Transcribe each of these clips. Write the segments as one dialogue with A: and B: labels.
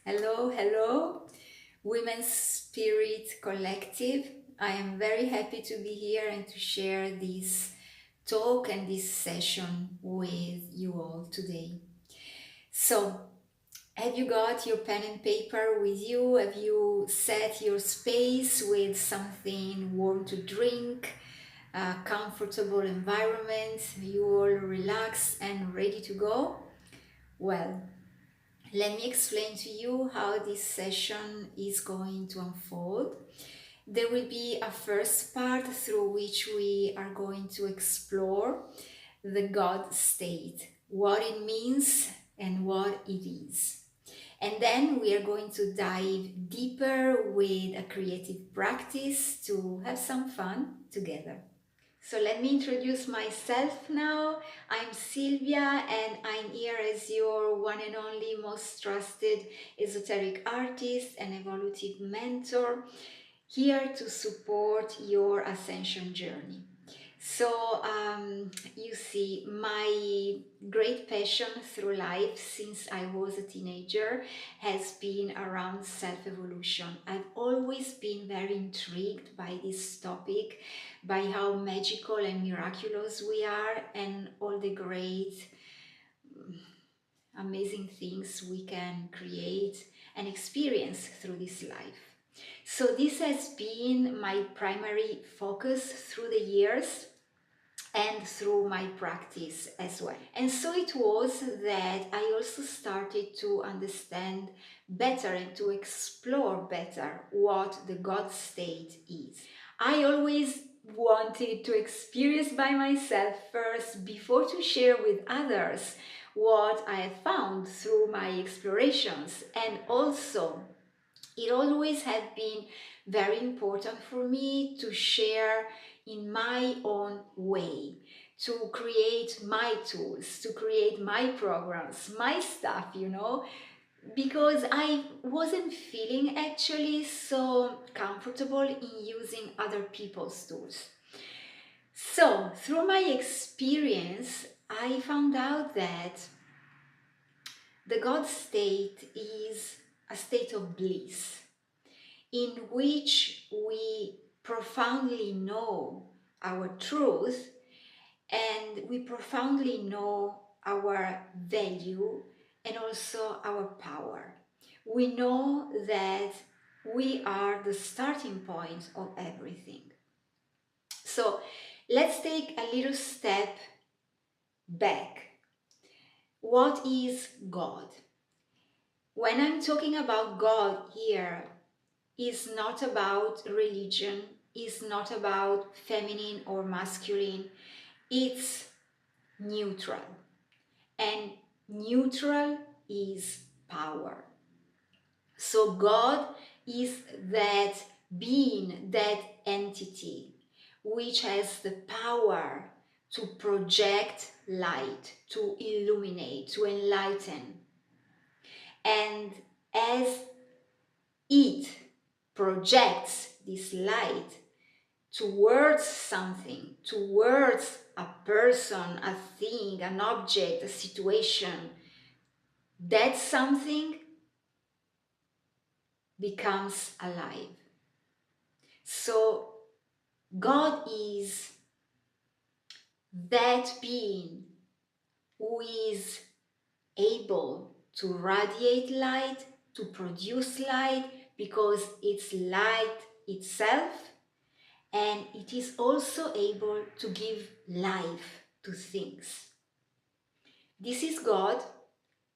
A: Hello, hello, Women's Spirit Collective. I am very happy to be here and to share this talk and this session with you all today. So, have you got your pen and paper with you? Have you set your space with something warm to drink, a comfortable environment? You all relaxed and ready to go? Well, let me explain to you how this session is going to unfold. There will be a first part through which we are going to explore the God state, what it means and what it is. And then we are going to dive deeper with a creative practice to have some fun together. So let me introduce myself now. I'm Silvia and I'm here as your one and only most trusted esoteric artist and evolutive mentor, here to support your ascension journey. So you see, my great passion through life since I was a teenager has been around self-evolution. I've always been very intrigued by this topic, by how magical and miraculous we are and all the great amazing things we can create and experience through this life. So this has been my primary focus through the years and through my practice as well. And so it was that I also started to understand better and to explore better what the God state is. I always wanted to experience by myself first before to share with others what I have found through my explorations. And also it always had been very important for me to share in my own way, to create my tools, to create my programs, my stuff, because I wasn't feeling actually so comfortable in using other people's tools. So through my experience, I found out that the God state is a state of bliss in which we profoundly know our truth and we profoundly know our value and also our power. We know that we are the starting point of everything. So let's take a little step back. What is God? When I'm talking about God here, it's not about religion, it's not about feminine or masculine, it's neutral. And neutral is power. So God is that being, that entity, which has the power to project light, to illuminate, to enlighten. And as it projects this light towards something, towards a person, a thing, an object, a situation, that something becomes alive. So God is that being who is able to radiate light, to produce light, because it's light itself, and it is also able to give life to things. This is God.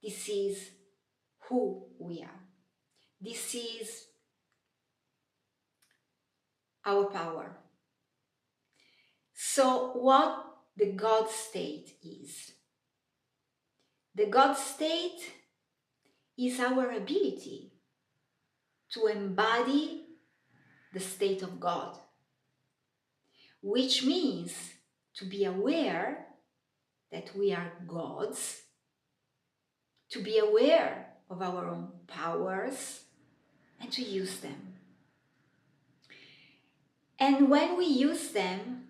A: This is who we are. This is our power. So what the God state is? The God state is our ability to embody the state of God, which means to be aware that we are gods, to be aware of our own powers, and to use them. And when we use them,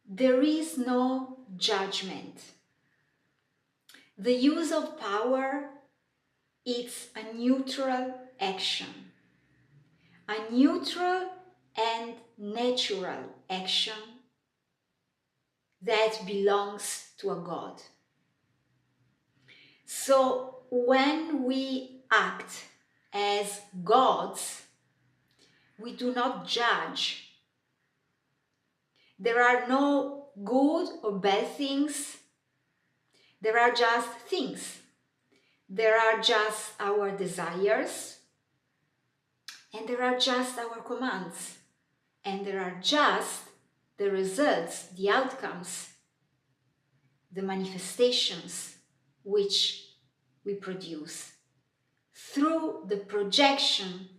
A: there is no judgment. The use of power It's a neutral action, a neutral and natural action that belongs to a God. So when we act as gods, we do not judge. There are no good or bad things. There are just things. There are just our desires, and there are just our commands, and there are just the results, the outcomes, the manifestations which we produce through the projection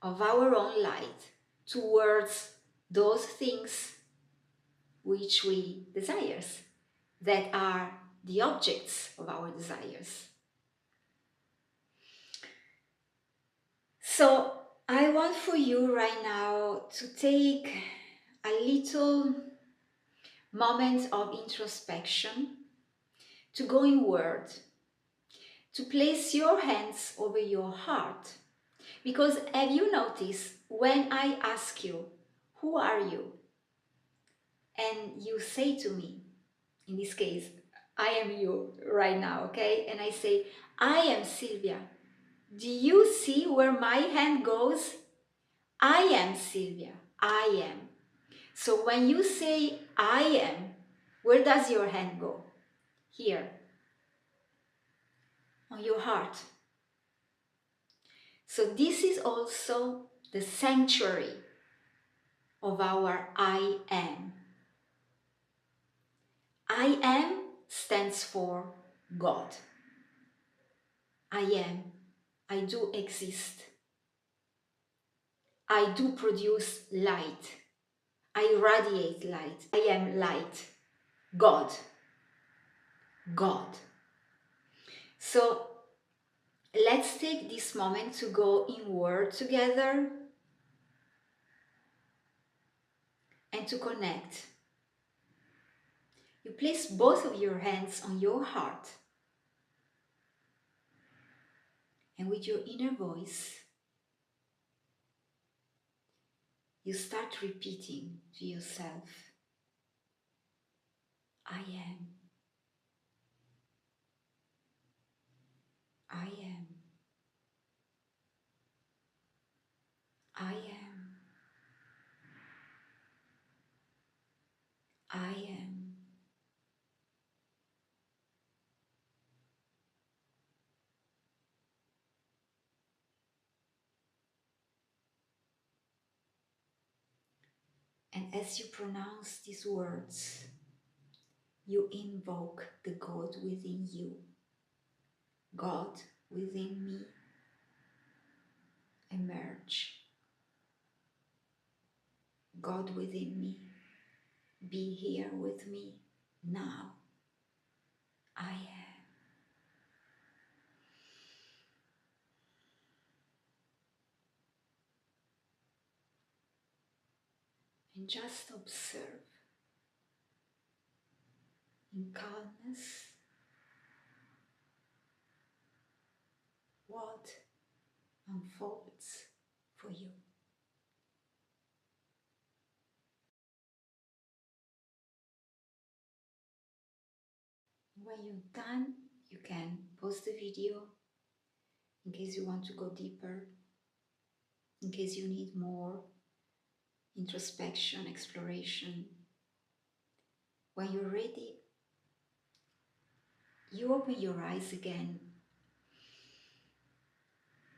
A: of our own light towards those things which we desires, that are the objects of our desires. So I want for you right now to take a little moment of introspection, to go inward, to place your hands over your heart. Because have you noticed, when I ask you, who are you? And you say to me, in this case, I am you right now, okay? And I say, I am Silvia. Do you see where my hand goes? I am Silvia. I am. So when you say I am, where does your hand go? Here, on your heart. So this is also the sanctuary of our I am. I am stands for God. I am. I do exist. I do produce light. I radiate light. I am light. God. God. So let's take this moment to go inward together and to connect. You place both of your hands on your heart, and with your inner voice, you start repeating to yourself, I am. I am. I am. I am. And as you pronounce these words, you invoke the God within you. God within me, emerge. God within me, be here with me now. I am. And just observe in calmness what unfolds for you. When you're done, you can pause the video in case you want to go deeper, in case you need more introspection, exploration. When you're ready, you open your eyes again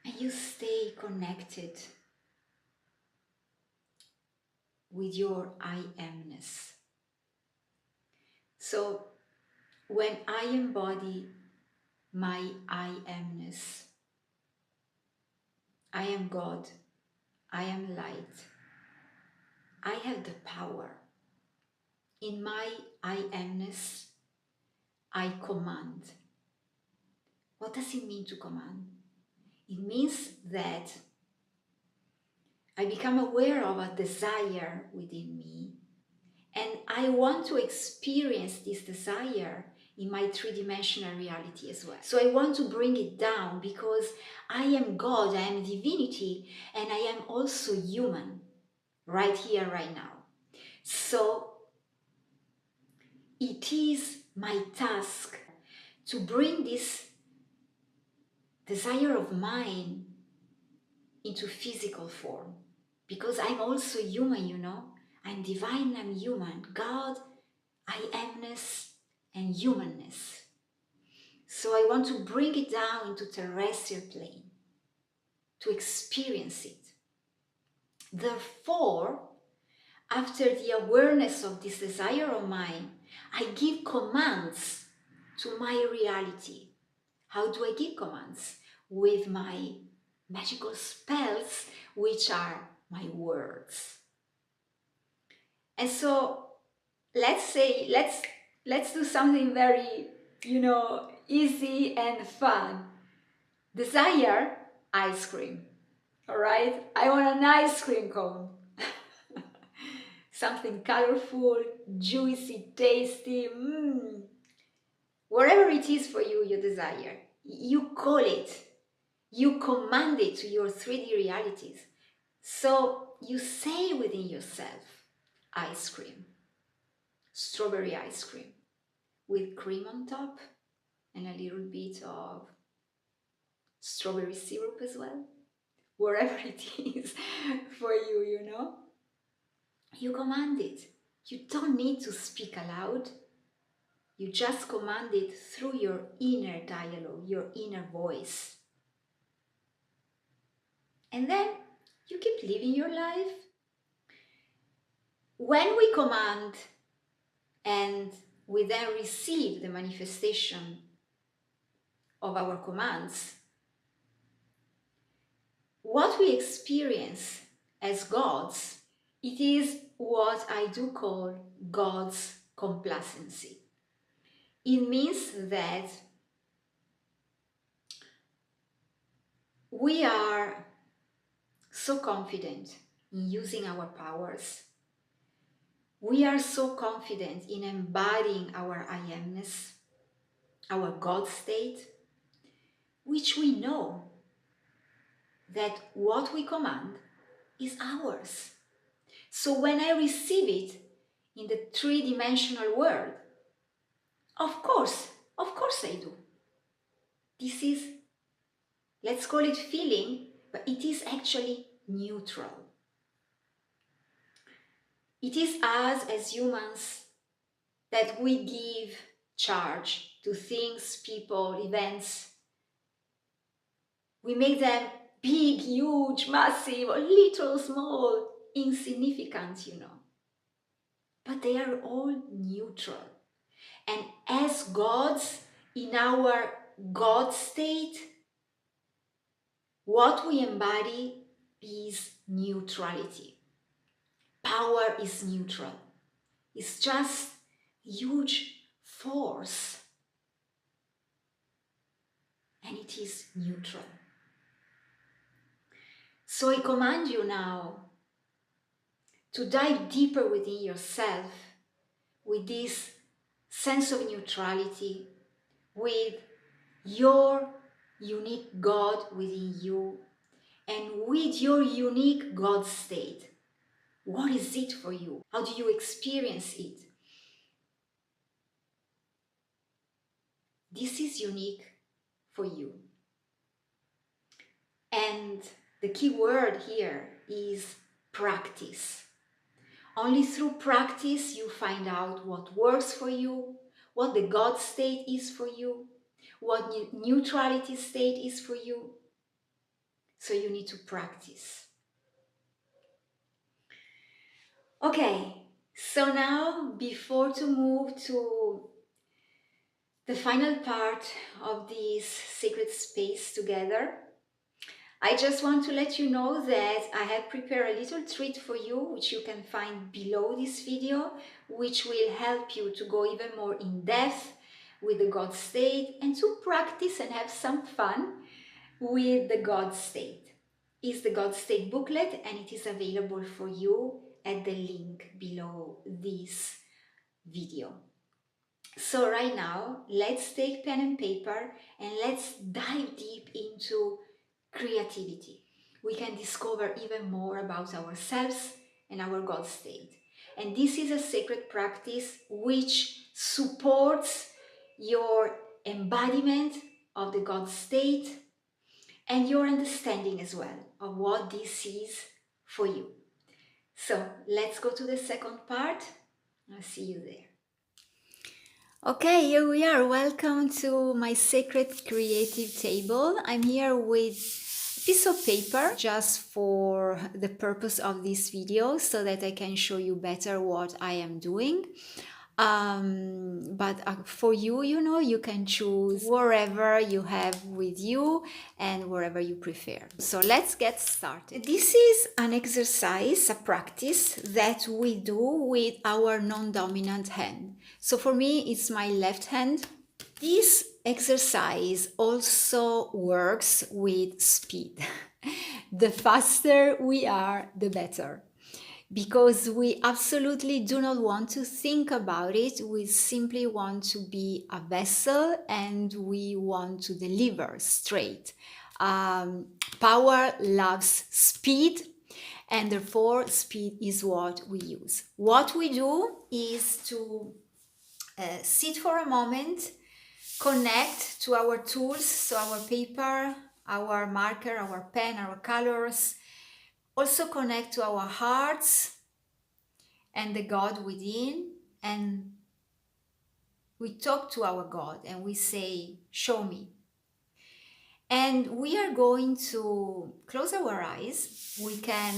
A: and you stay connected with your I amness. So when I embody my I amness, I am God, I am light, I have the power. In my I amness, I command. What does it mean to command? It means that I become aware of a desire within me, and I want to experience this desire in my three-dimensional reality as well. So I want to bring it down because I am God, I am divinity, and I am also human right here, right now. So it is my task to bring this desire of mine into physical form, because I'm also human, you know. I'm divine, I'm human. God, I amness, and humanness. So I want to bring it down into terrestrial plane to experience it. Therefore, after the awareness of this desire of mine, I give commands to my reality. How do I give commands? With my magical spells, which are my words. And so let's do something very, easy and fun. Desire ice cream. All right? I want an ice cream cone. Something colorful, juicy, tasty. Whatever it is for you, your desire. You call it. You command it to your 3D realities. So you say within yourself, ice cream, strawberry ice cream with cream on top and a little bit of strawberry syrup as well. Whatever it is for you, you know. You command it. You don't need to speak aloud. You just command it through your inner dialogue, your inner voice. And then you keep living your life. When we command and we then receive the manifestation of our commands, what we experience as gods, it is what I do call God's complacency. It means that we are so confident in using our powers. We are so confident in embodying our I amness, our God state, which we know that what we command is ours. So when I receive it in the three-dimensional world, of course I do. This is, let's call it feeling, but it is actually neutral. It is us as humans that we give charge to things, people, events. We make them big, huge, massive, or little, small, insignificant, you know. But they are all neutral. And as gods in our God state, what we embody is neutrality. Power is neutral. It's just huge force. And it is neutral. So I command you now to dive deeper within yourself with this sense of neutrality, with your unique God within you, and with your unique God state. What is it for you? How do you experience it? This is unique for you. And the key word here is practice. Only through practice you find out what works for you, what the God state is for you, what neutrality state is for you. So you need to practice. Okay, so now before to move to the final part of this sacred space together, I just want to let you know that I have prepared a little treat for you, which you can find below this video, which will help you to go even more in depth with the God state and to practice and have some fun with the God state. It's the God state booklet and it is available for you at the link below this video. So right now, let's take pen and paper and let's dive deep into creativity. We can discover even more about ourselves and our God state. And this is a sacred practice which supports your embodiment of the God state and your understanding as well of what this is for you. So let's go to the second part. I'll see you there. Okay, here we are. Welcome to my sacred creative table. I'm here with a piece of paper just for the purpose of this video so that I can show you better what I am doing. But for you, you can choose wherever you have with you and wherever you prefer. So let's get started. This is an exercise, a practice that we do with our non-dominant hand. So for me, it's my left hand. This exercise also works with speed. The faster we are, the better. Because we absolutely do not want to think about it. We simply want to be a vessel and we want to deliver straight. Power loves speed, and therefore speed is what we use. What we do is to sit for a moment, connect to our tools, so our paper, our marker, our pen, our colors. Also connect to our hearts and the God within, and we talk to our God and we say, show me. And we are going to close our eyes. We can,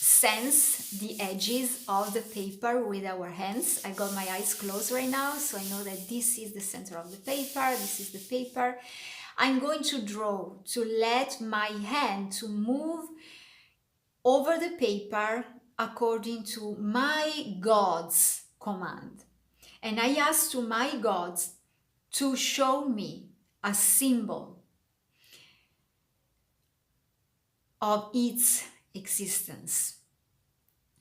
A: sense the edges of the paper with our hands. I got my eyes closed right now, so I know that this is the center of the paper, this is the paper. I'm going to draw, to let my hand to move over the paper according to my God's command. And I ask to my God to show me a symbol of its existence.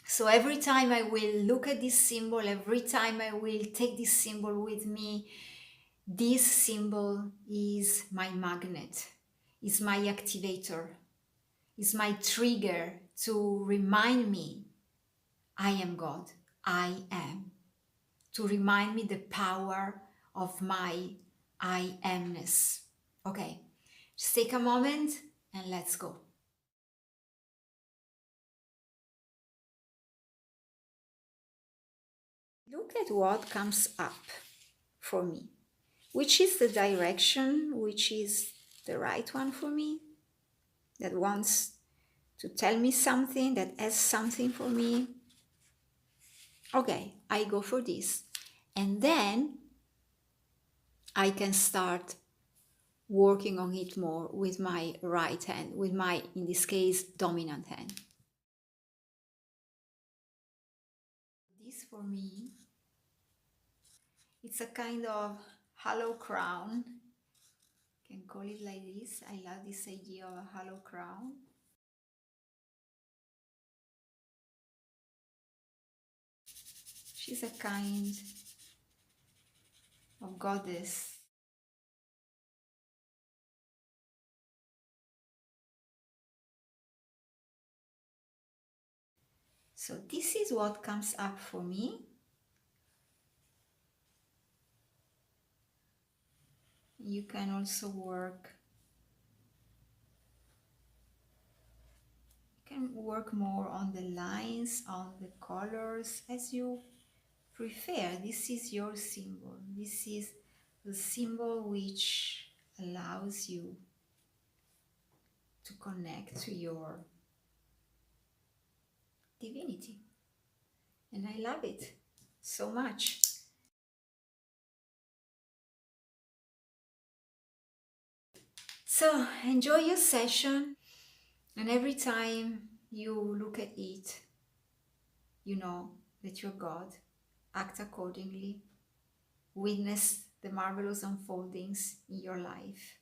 A: So every time I will look at this symbol, every time I will take this symbol with me, this symbol is my magnet, is my activator, is my trigger to remind me I am God, I am. To remind me the power of my I amness. Okay, just take a moment and let's go. Look at what comes up for me. Which is the direction, which is the right one for me, that wants to tell me something, that has something for me. Okay, I go for this. And then I can start working on it more with my right hand, with my, in this case, dominant hand. This for me, it's a kind of hollow crown. You can call it like this. I love this idea of a hollow crown. She's a kind of goddess. So this is what comes up for me. You can also work more on the lines, on the colors, as you prefer. This is your symbol. This is the symbol which allows you to connect to your divinity. And I love it so much. So enjoy your session, and every time you look at it, you know that you're God. Act accordingly. Witness the marvelous unfoldings in your life.